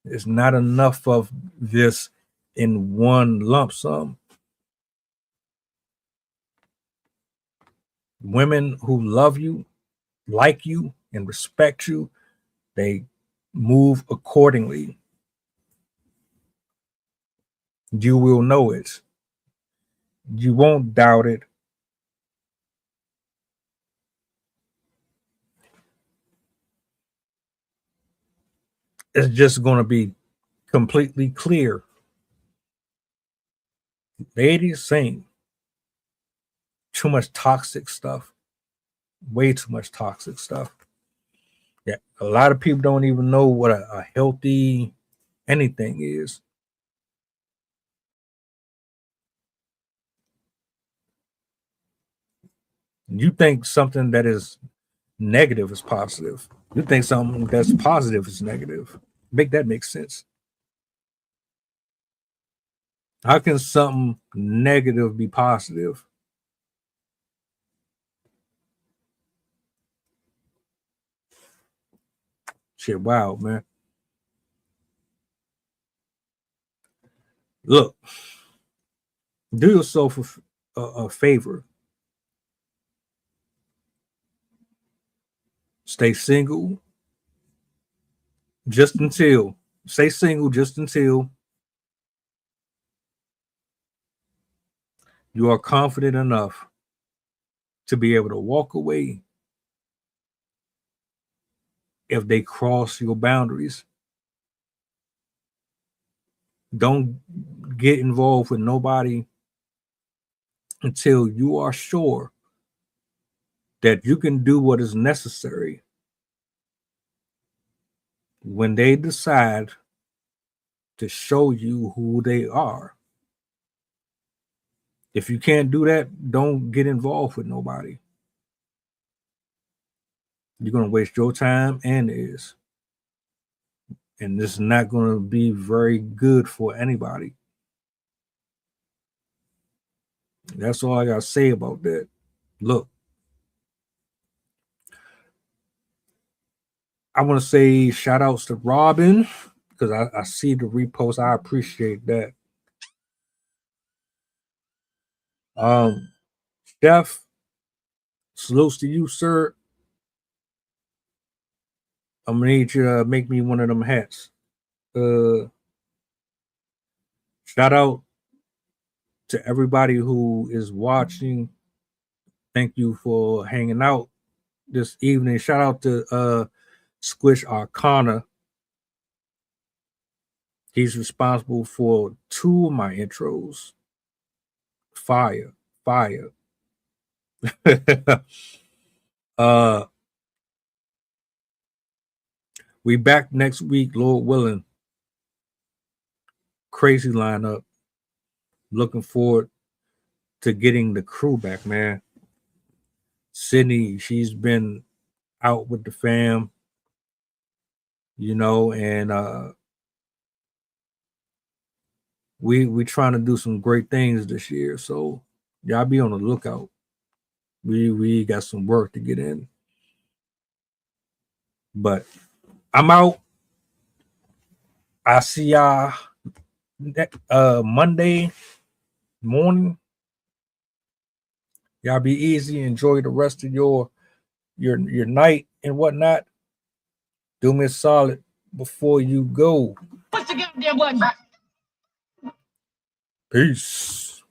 There's not enough of this in one lump sum. Women who love you, like you, and respect you, they move accordingly. You will know it. You won't doubt it. It's just going to be completely clear. Ladies, same. Too much toxic stuff. Way too much toxic stuff. Yeah, a lot of people don't even know what a healthy anything is. You think something that is negative is positive. You think something that's positive is negative. Make that make sense. How can something negative be positive? Shit, wow, man. Look, do yourself a favor. Stay single just until, stay single just until you are confident enough to be able to walk away if they cross your boundaries. Don't get involved with nobody until you are sure that you can do what is necessary when they decide to show you who they are. If you can't do that, don't get involved with nobody. You're going to waste your time and theirs. And this is not going to be very good for anybody. That's all I got to say about that. Look, I want to say shout outs to Robin because I see the repost. I appreciate that. Chef, salutes to you, sir. I'm gonna need you to make me one of them hats. Shout out to everybody who is watching. Thank you for hanging out this evening. Shout out to Squish Arcana. He's responsible for 2 of my intros. Fire. We back next week, Lord willing. Crazy lineup. Looking forward to getting the crew back, man. Sydney, she's been out with the fam, and we trying to do some great things this year. So y'all be on the lookout. We got some work to get in. But I'm out. I see y'all Monday morning. Y'all be easy. Enjoy the rest of your night and whatnot. Do me a solid before you go. What's the goddamn button? Peace.